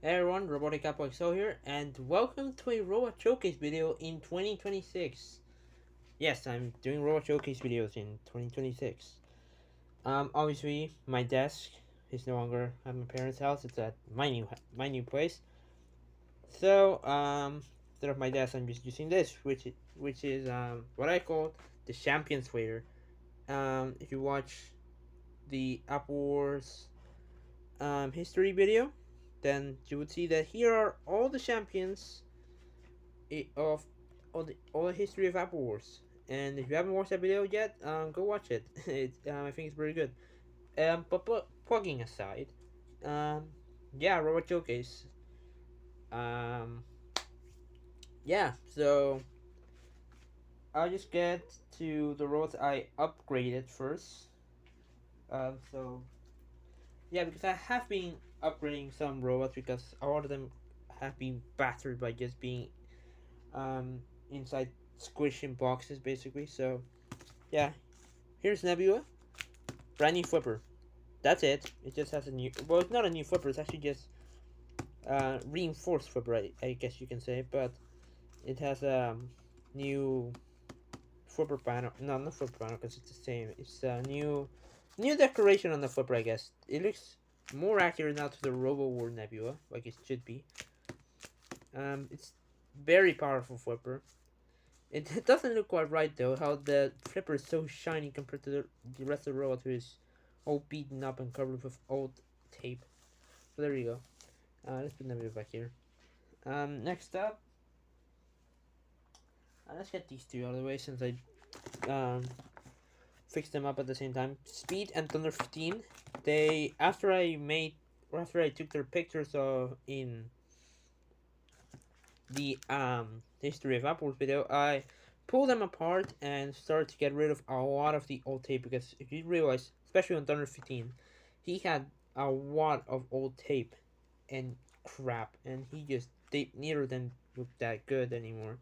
Hey everyone, Robotic Apple XL here, and welcome to a Robot Showcase video in 2026. Yes, I'm doing Robot Showcase videos in 2026. Obviously, my desk is no longer at my parents' house. It's at my new place. So, instead of my desk, I'm just using this, which is what I call the Champions Waiter. If you watch the Apple Wars history video, then you would see that here are all the champions of all the history of Apple Wars. And if you haven't watched that video yet, go watch it. I think it's pretty good. But plugging aside, um, yeah, Robot Showcase. Um, yeah, so I'll just get to the robots I upgraded first. So yeah, because I have been upgrading some robots because a lot of them have been battered by just being um inside squishing boxes basically. So yeah, here's Nebula, brand new flipper. That's it. It just has a new. Well, it's not a new flipper. It's actually just reinforced flipper. I guess you can say, but it has a new flipper panel. No, not flipper panel because it's the same. It's a new decoration on the flipper. I guess it looks more accurate now to the Robo War Nebula, like it should be. It's very powerful flipper. It doesn't look quite right though. How the flipper is so shiny compared to the rest of the robot, who is all beaten up and covered with old tape. So there you go. Let's put them back here. Next up, let's get these two out of the way since I fixed them up at the same time. Speed and Thunder 15. They after I took their pictures in the history of Apple's video, I pulled them apart and started to get rid of a lot of the old tape because if you realize, especially on Thunder 15, he had a lot of old tape and crap, and he just neither of them looked that good anymore.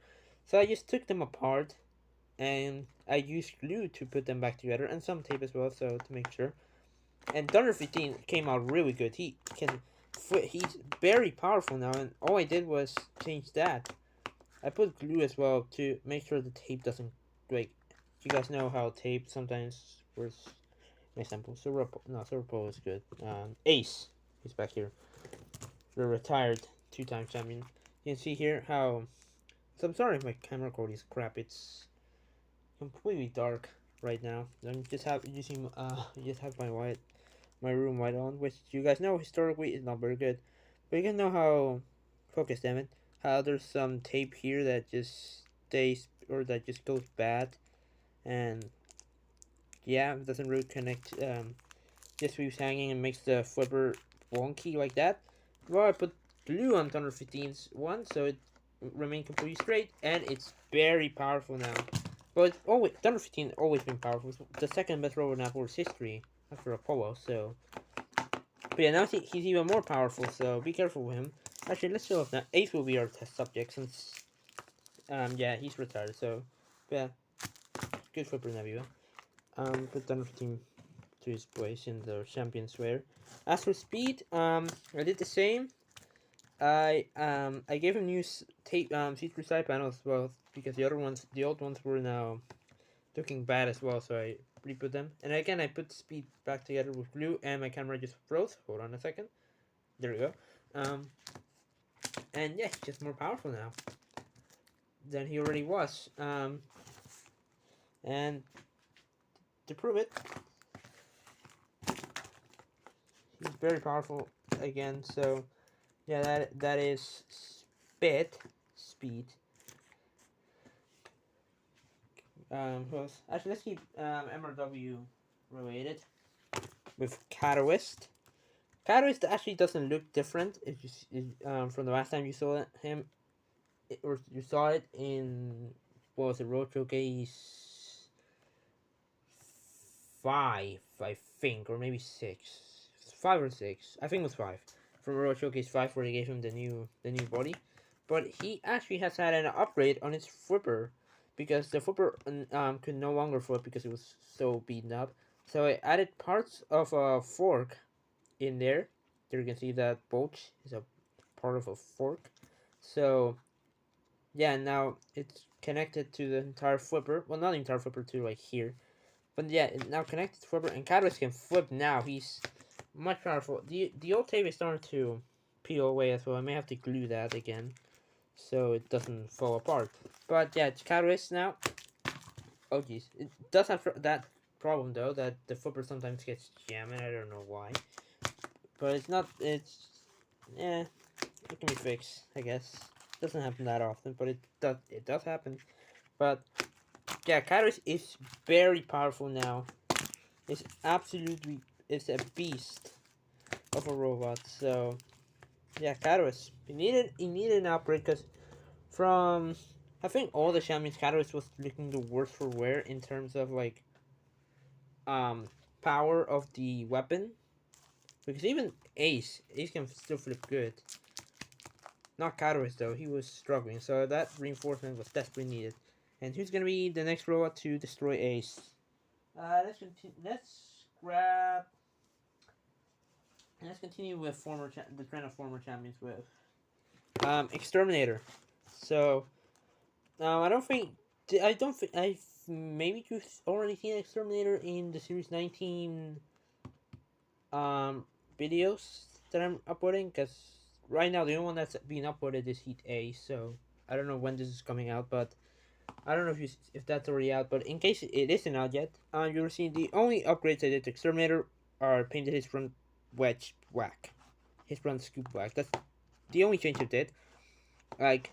So I just took them apart and I used glue to put them back together and some tape as well, so to make sure. And Thunder 15 came out really good. He's very powerful now, and all I did was change that. I put glue as well to make sure the tape doesn't break. You guys know how tape sometimes works. An example, Silver Pole is good. Ace, he's back here. The retired two-time champion. You can see here how. So I'm sorry if my camera quality is crap. It's completely dark right now. I'm just have my room white on, which you guys know historically is not very good. But you can know how focus, damn it. How there's some tape here that just stays or that just goes bad, and yeah, it doesn't really connect. Just leaves hanging and makes the flipper wonky like that. Well, I put glue on Thunder 15's one, so it remained completely straight, and it's very powerful now. But always Thunder 15 always been powerful. It's the second best robot in Apple's history after Apollo. So, but yeah, now he's even more powerful. So be careful with him. Actually, let's show off now. Ace will be our test subject since yeah, he's retired. So yeah, good flipper Nebula. Put Thunder 15 to his place in the champions wear. As for speed, I did the same. I gave him new tape see-through side panels as well because the old ones were now looking bad as well, so I re-put them. And again, I put speed back together with glue, and my camera just froze. Hold on a second. There we go. And yeah, he's just more powerful now than he already was. And to prove it, he's very powerful again. So yeah, that is speed. Who else? Actually, let's keep MRW related with Catalyst. Catalyst actually doesn't look different if from the last time you saw him, or you saw it in what was it, Road Showcase 5, I think, or maybe 6, 5 or 6. I think it was 5 from Road Showcase 5 where they gave him the new body, but he actually has had an upgrade on his flipper because the flipper could no longer flip because it was so beaten up. So I added parts of a fork in there. There you can see that bulge is a part of a fork. So yeah, now it's connected to the entire flipper. Well, not the entire flipper, to like here. But yeah, it's now connected to flipper, and Catalyst can flip now. He's much powerful. The old tape is starting to peel away as well. I may have to glue that again so it doesn't fall apart. But yeah, it's Catalyst now. Oh jeez, it does have that problem though, that the flipper sometimes gets jammed. I don't know why, but it's not. It's yeah, it can be fixed. I guess doesn't happen that often, but it does. It does happen. But yeah, Catalyst is very powerful now. It's absolutely, it's a beast of a robot. So yeah, Catalyst. He needed an upgrade because from I think all the champions, Catalyst was looking the worst for wear in terms of like um power of the weapon. Because even Ace can still flip good. Not Catalyst though, he was struggling. So that reinforcement was desperately needed. And who's gonna be the next robot to destroy Ace? Let's continue. Let's grab. Let's continue with the trend of former champions with Exterminator. So I don't think I've maybe you've already seen Exterminator in the Series 19 um videos that I'm uploading, because right now the only one that's being uploaded is Heat A. So I don't know when this is coming out, but I don't know if that's already out. But in case it isn't out yet, you'll see the only upgrades I did to Exterminator are painted his front wedge black, his front scoop black. That's the only change I did. Like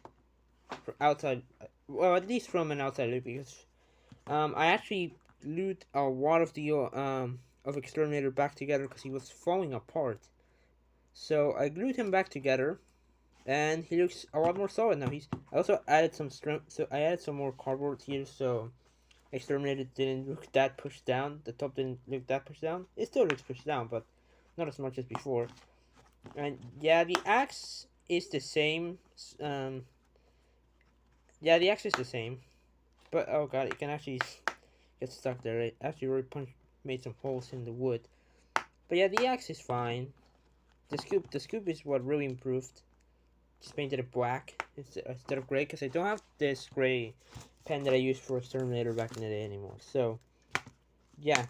outside, well, at least from an outside look, because I actually glued a lot of the of Exterminator back together because he was falling apart. So I glued him back together, and he looks a lot more solid now. I also added some strength, so I added some more cardboard here, so Exterminator didn't look that pushed down. The top didn't look that pushed down. It still looks pushed down, but not as much as before. And yeah, the axe is the same. Um, yeah, the axe is the same, but oh god, it can actually get stuck there. It actually really made some holes in the wood. But yeah, the axe is fine. The scoop is what really improved. Just painted it black instead of gray, because I don't have this gray pen that I used for Exterminator back in the day anymore. So yeah,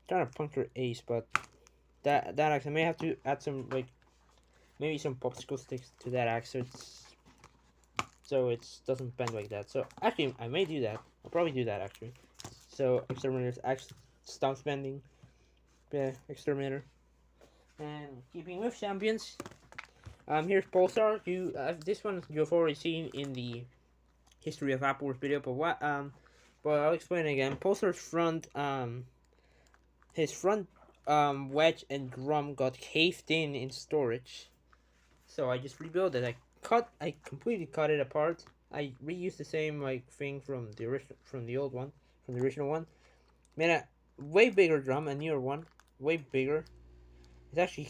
trying to puncture Ace, but that axe I may have to add some like maybe some popsicle sticks to that axe so it doesn't bend like that. So actually I may do that. I'll probably do that actually. So Exterminator's axe stops bending. Yeah, Exterminator. And keeping with champions, here's Pulsar. This one you've already seen in the history of Apple's video, but I'll explain it again. Pulsar's his front wedge and drum got caved in storage, so I just rebuilt it. I completely cut it apart. I reused the same like thing from the original one. Made a way bigger drum, a newer one, way bigger. It's actually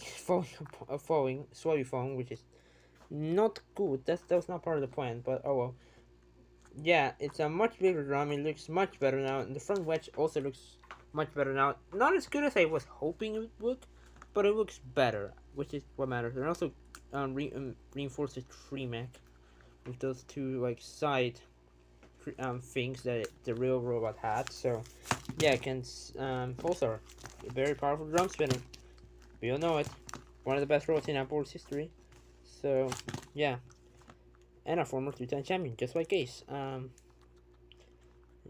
slowly falling, which is not good. That was not part of the plan, but oh well. Yeah, it's a much bigger drum. It looks much better now, and the front wedge also looks much better now. Not as good as I was hoping it would look, but it looks better, which is what matters. And also, reinforced the tree mech with those two like side things that the real robot had. So yeah, it can Pulsar, a very powerful drum spinner. We all know it. One of the best robots in Apple's history. So yeah, and a former three-time champion, just like Ace. I'm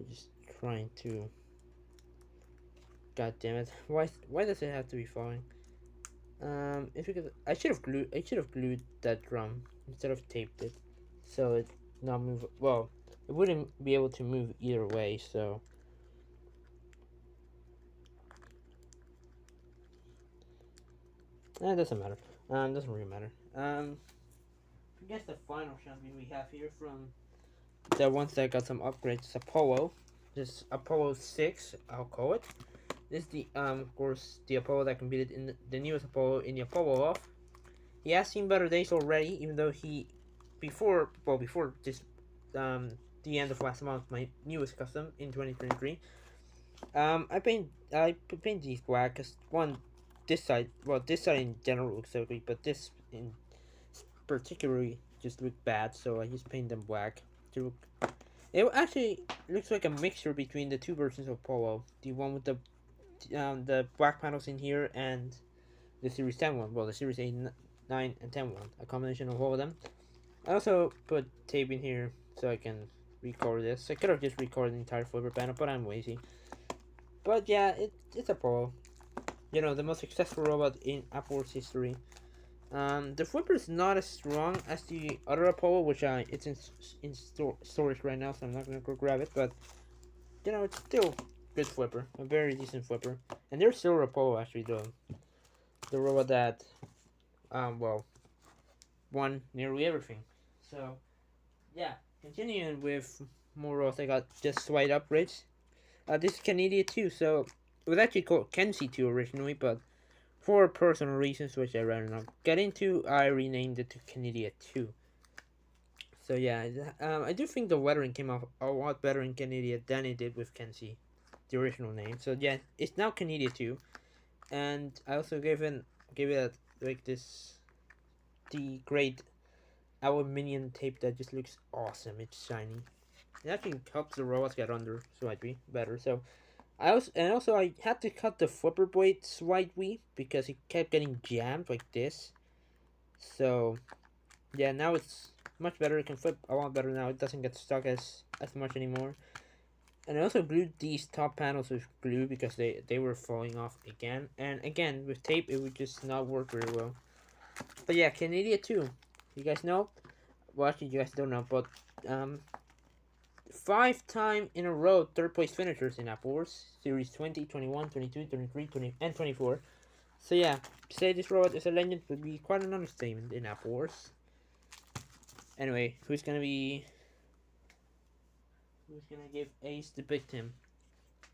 just trying to. God damn it! Why does it have to be falling? It's because I should have glued that drum instead of taped it, so it not move. Well, it wouldn't be able to move either way. So it doesn't matter. Doesn't really matter. I guess the final champion we have here from the ones that got some upgrades is Apollo. This Apollo 6, I'll call it. This is the of course the Apollo that competed in the newest Apollo in the Apollo off. He has seen better days already, even though he before this the end of last month, my newest custom in 2023. I paint these black because one, this side in general looks ugly, but this in particularly just look bad, so I just paint them black to look. It actually looks like a mixture between the two versions of Polo, the one with the black panels in here and the Series 10 one. Well, the Series 8, 9, and 10 one, a combination of all of them. I also put tape in here so I can record this. I could have just recorded the entire flipper panel, but I'm lazy. But yeah, it's a Polo. You know, the most successful robot in Apple's history. The flipper is not as strong as the other Apollo, which it's in storage right now, so I'm not gonna go grab it. But you know, it's still good flipper, a very decent flipper. And there's still Apollo actually, the robot that well won nearly everything. So yeah, continuing with more robots, I got just slight upgrades. This is Canadian 2, so it was actually called Kenzie 2 originally, but for personal reasons, which I rather not get into, I renamed it to Canadian 2. So yeah, I do think the lettering came out a lot better in Canadian than it did with Kenzie, the original name. So yeah, it's now Canadian 2, and I also gave it like this the great aluminium tape that just looks awesome. It's shiny. It actually helps the robots get under slightly better. So I had to cut the flipper blade slightly because it kept getting jammed like this. So yeah, now it's much better. It can flip a lot better now. It doesn't get stuck as much anymore. And I also glued these top panels with glue because they were falling off again. And again, with tape, it would just not work very well. But yeah, Canadian 2. You guys know? Well, actually, you guys don't know, but 5 time in a row third place finishers in Apple Wars Series 20, 21, 22, 23, 20, and 24. So yeah, to say this robot is a legend would be quite an understatement in Apple Wars. Anyway, who's gonna give Ace the victim?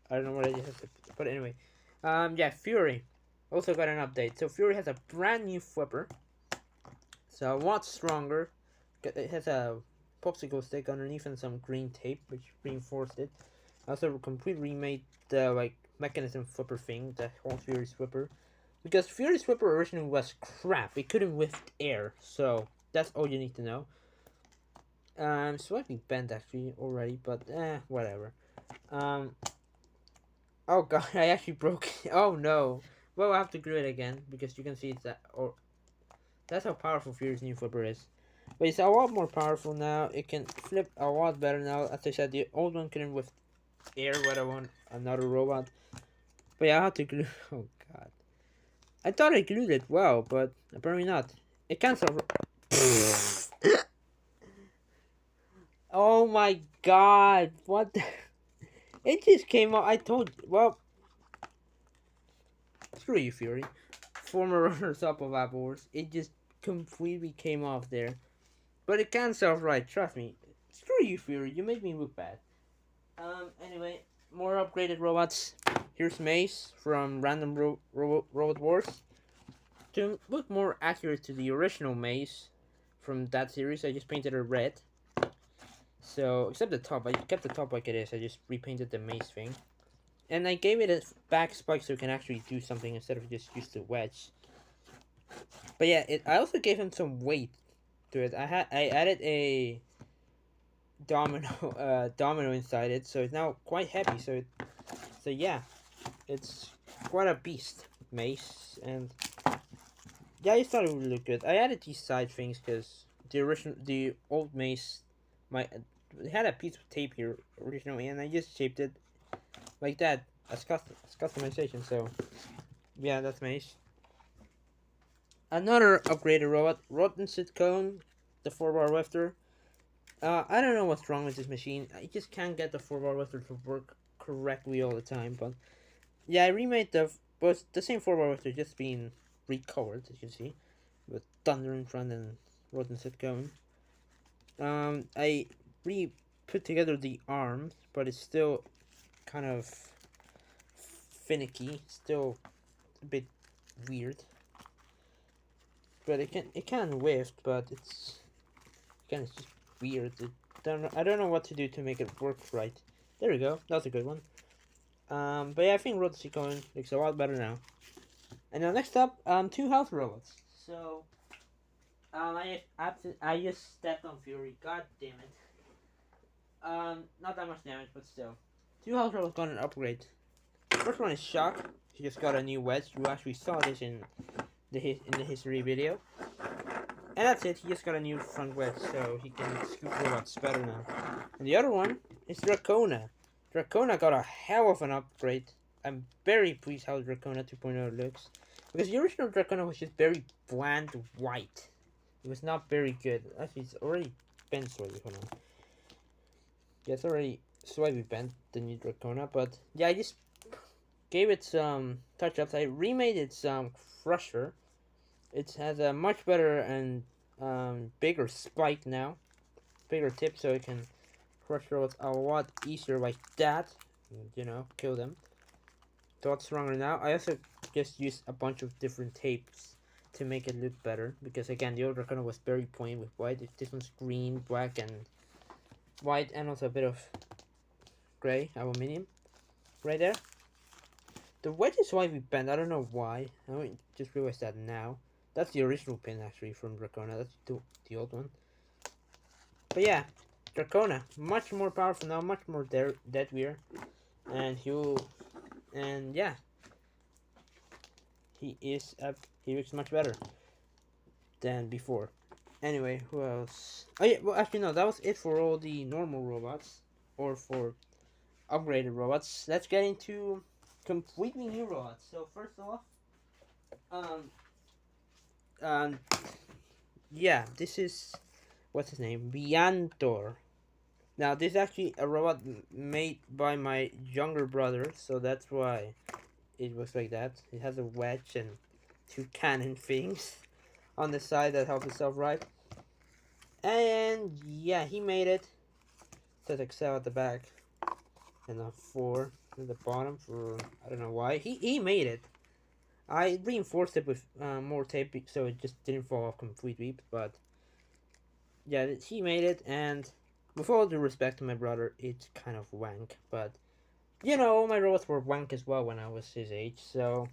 I don't know what it is, but anyway, yeah, Fury also got an update. So Fury has a brand new flipper, so a lot stronger. It has a popsicle stick underneath and some green tape which reinforced it. I also completely remade the like mechanism flipper thing, the whole Fury's flipper, because Fury's flipper originally was crap. It couldn't lift air, so that's all you need to know. Slightly bent actually already, but whatever. Oh god, I actually broke it. Oh no. Well, I have to glue it again because you can see it's that. Or that's how powerful Fury's new flipper is. But it's a lot more powerful now. It can flip a lot better now. As I said, the old one couldn't with air, what I want another robot. But yeah, I have to glue. Oh god. I thought I glued it well, but apparently not. It can't solve. Oh my god. What the? It just came out. I told you. Well, screw you, Fury. Former runners-up of Apple Wars. It just completely came off there. But it can self-right, trust me. Screw you, Fury. You made me look bad. Anyway, more upgraded robots. Here's Mace from Random Robot Wars. To look more accurate to the original Mace from that series, I just painted it red. So, except the top, I kept the top like it is. I just repainted the Mace thing. And I gave it a back spike so it can actually do something instead of just use the wedge. But yeah, I also gave him some weight to it. I added a domino inside it, so it's now quite heavy. So yeah, it's quite a beast Mace, and yeah, I thought it would look good. I added these side things because the old Mace, it had a piece of tape here originally, and I just shaped it like that as customization. So yeah, that's Mace. Another upgraded robot, Rotten Cone, the 4-bar lifter. I don't know what's wrong with this machine. I just can't get the 4-bar lifter to work correctly all the time. But yeah, I remade the same 4-bar lifter, just being recolored, as you see, with thunder in front and Rotten Cone. I put together the arms, but it's still kind of finicky, still a bit weird. But it can lift, but it's just weird. I don't know what to do to make it work right. There we go. That's a good one. But yeah, I think Robotic Apple looks a lot better now. And now next up, 2 house robots. So I just stepped on Fury. God damn it. Not that much damage, but still. Two health rebels got an upgrade. First one is Shock. He just got a new wedge. You actually saw this in the history video. And that's it. He just got a new front wedge, so he can scoop robots better now. And the other one is Dracona. Dracona got a hell of an upgrade. I'm very pleased how Dracona 2.0 looks. Because the original Dracona was just very bland white. It was not very good. Actually, it's already bent slightly. Hold on. Yeah, it's already slightly bent, the new Dracona. But yeah, I just gave it some touch-ups. I remade its crusher. It has a much better and bigger spike now. Bigger tip, so it can crush robots a lot easier like that. You know, kill them. A lot stronger now. I also just used a bunch of different tapes to make it look better. Because again, the old Dracona was very plain with white. This one's green, black, and white, and also a bit of gray, aluminium. Right there. The wedge is slightly bent. I don't know why. I just realized that now. That's the original pin actually from Dracona. That's the old one. But yeah, Dracona, much more powerful now, much more deadlier, and yeah, he looks much better than before. Anyway, who else? Oh yeah, well actually no, that was it for all the normal robots, or for upgraded robots. Let's get into completely new robots. So first off, um, um, yeah, this is what's his name, Viantor. Now, this is actually a robot made by my younger brother, so that's why it looks like that. It has a wedge and two cannon things on the side that help itself right. And yeah, he made it. It says Excel at the back and a 4 at the bottom for I don't know why. He made it. I reinforced it with more tape so it just didn't fall off completely, but yeah, he made it, and with all due respect to my brother, it's kind of wank, but you know, my robots were wank as well when I was his age, so.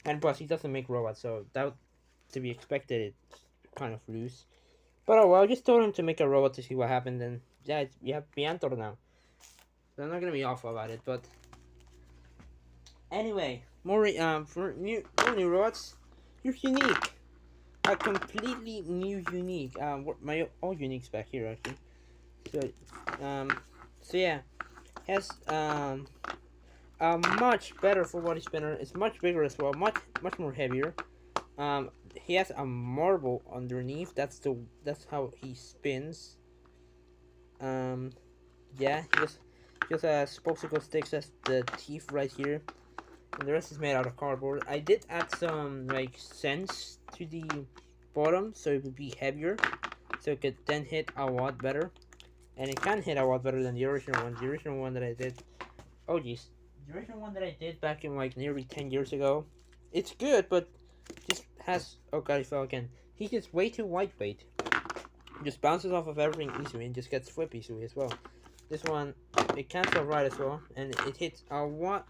And plus, he doesn't make robots, so that to be expected, it's kind of loose. But oh well, I just told him to make a robot to see what happened, and yeah, we have Piantor now. So I'm not gonna be awful about it, but. Anyway, for more new robots, here's Unique. A completely new Unique. My all Uniques back here, actually. So yeah, has a much better full body spinner. It's much bigger as well, much more heavier. He has a marble underneath. That's how he spins. Um, yeah, he just has popsicle sticks as the teeth right here, and the rest is made out of cardboard. I did add some like sense to the bottom, so it would be heavier, so it could then hit a lot better, and it can hit a lot better than the original one. The original one that I did. Oh jeez. The original one that I did back in like nearly 10 years ago, it's good, but just has. Oh god, he fell again. He gets way too lightweight. Just bounces off of everything easily and just gets flip easily as well. This one, it cancels right as well, and it hits a lot.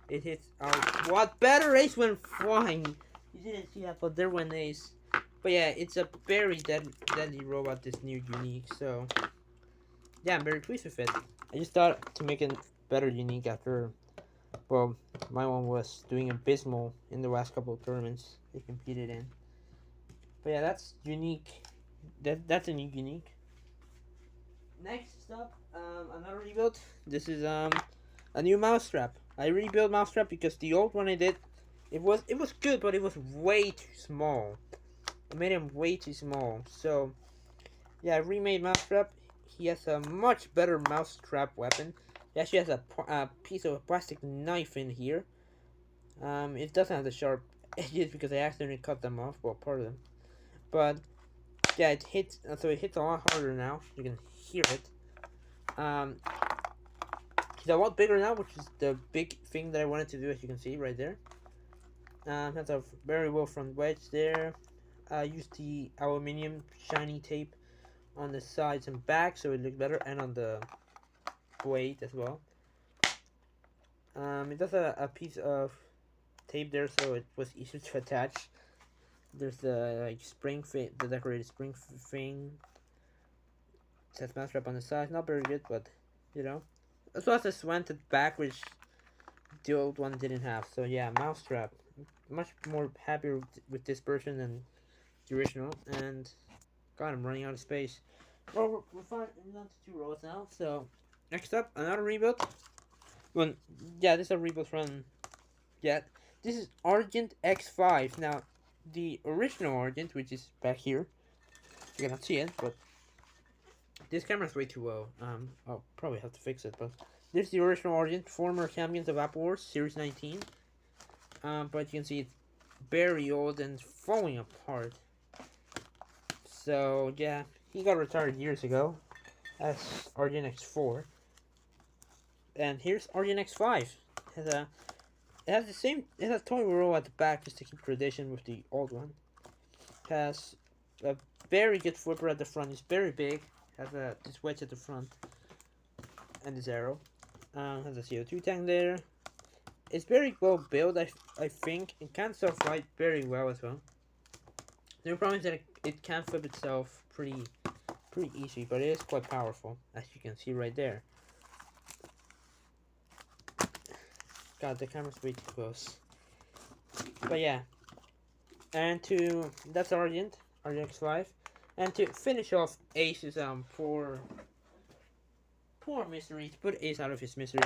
It hits a lot better. Ace went flying. You didn't see that, but there went Ace. But yeah, it's a very deadly robot. This new Unique. So yeah, I'm very pleased with it. I just thought to make it better Unique after. Well, my one was doing abysmal in the last couple of tournaments they competed in. But yeah, that's Unique. That's a new Unique. Next up, another rebuild. This is a new Mousetrap. I rebuilt Mousetrap because the old one I did, it was good, but it was way too small. I made him way too small. So yeah, I remade Mousetrap. He has a much better Mousetrap weapon. He actually has a piece of a plastic knife in here. It doesn't have the sharp edges because I accidentally cut them off. Well, part of them. But yeah, it hits. So it hits a lot harder now. You can hear it. He's a lot bigger now, which is the big thing that I wanted to do. As you can see right there. Has a very well front wedge there. I used the aluminium shiny tape on the sides and back so it looks better, and on the blade as well. It does a piece of tape there so it was easier to attach. There's the like spring thing, the decorated spring thing. It says mousetrap on the side. Not very good, but you know. As well as the slanted back, which the old one didn't have. So yeah, mousetrap. Much more happier with this version than the original. And God, I'm running out of space. Well, we're fine. We're down to 2 rows now. So next up, another rebuild. Well, yeah, this is a rebuild from yet. This is Argent X5. Now, the original Argent, which is back here, you cannot see it, but this camera's way too low. I'll probably have to fix it, but this is the original Argent, former champions of Apple Wars, Series 19. But you can see it's very old and falling apart. So, yeah, he got retired years ago. That's Argent X4. And here's Argent X5. It has the same. It has toy roll at the back just to keep tradition with the old one. It has a very good flipper at the front. It's very big. Has this wedge at the front and this arrow. Has a CO2 tank there. It's very well built. I think it can self-fly very well as well. The problem is that it can flip itself pretty easy, but it is quite powerful, as you can see right there. God, the camera's way too close. But yeah. And that's Argent X5. And to finish off Ace's poor misery, to put Ace out of his misery,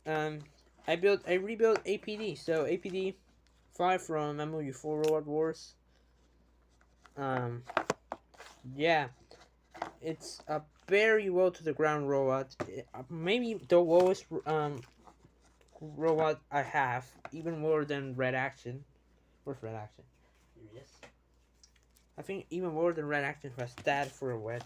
I rebuilt APD. So APD 5 from MLU4 Robot Wars. Yeah, it's a very low to the ground robot. Maybe the lowest robot I have, even lower than Red Action. Where's Red Action? Here he is. I think even more than Red Action has that for a wedge.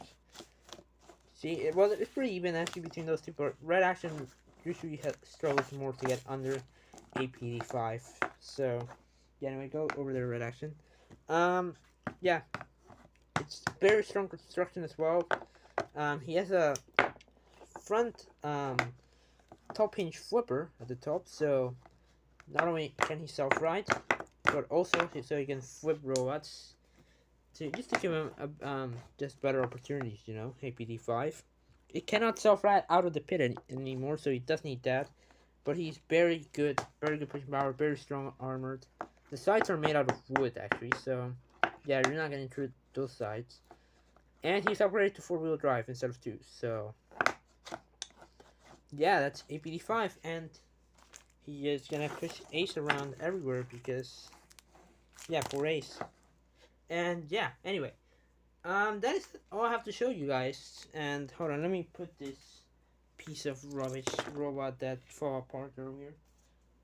See, it's pretty even actually between those two, but Red Action usually struggles more to get under APD5. So, yeah, anyway, go over there, Red Action. Yeah, it's very strong construction as well. He has a front top hinge flipper at the top, so not only can he self-ride, but also so he can flip robots. Just to give him just better opportunities, you know, APD5. It cannot self-ride out of the pit anymore, so he does need that. But he's very good pushing power, very strong armored. The sides are made out of wood, actually, so yeah, you're not going to intrude those sides. And he's upgraded to 4-wheel drive instead of 2, so yeah, that's APD5, and he is going to push Ace around everywhere because, yeah, for Ace. And yeah, anyway, that is all I have to show you guys. And hold on, let me put this piece of rubbish robot that fell apart earlier.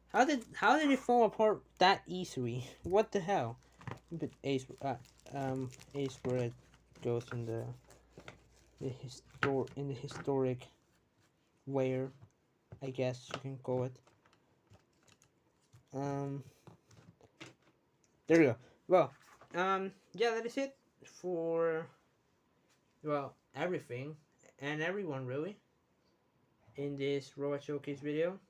How did it fall apart that easily? What the hell? Put Ace Ace where it goes in the historic where, I guess you can call it. There we go. Well, yeah, that is it for, well, everything and everyone really in this Robot Showcase video.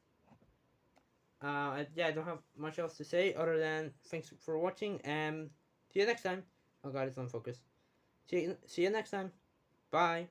Yeah, I don't have much else to say other than thanks for watching and see you next time. Oh god, it's on focus. See you next time. Bye.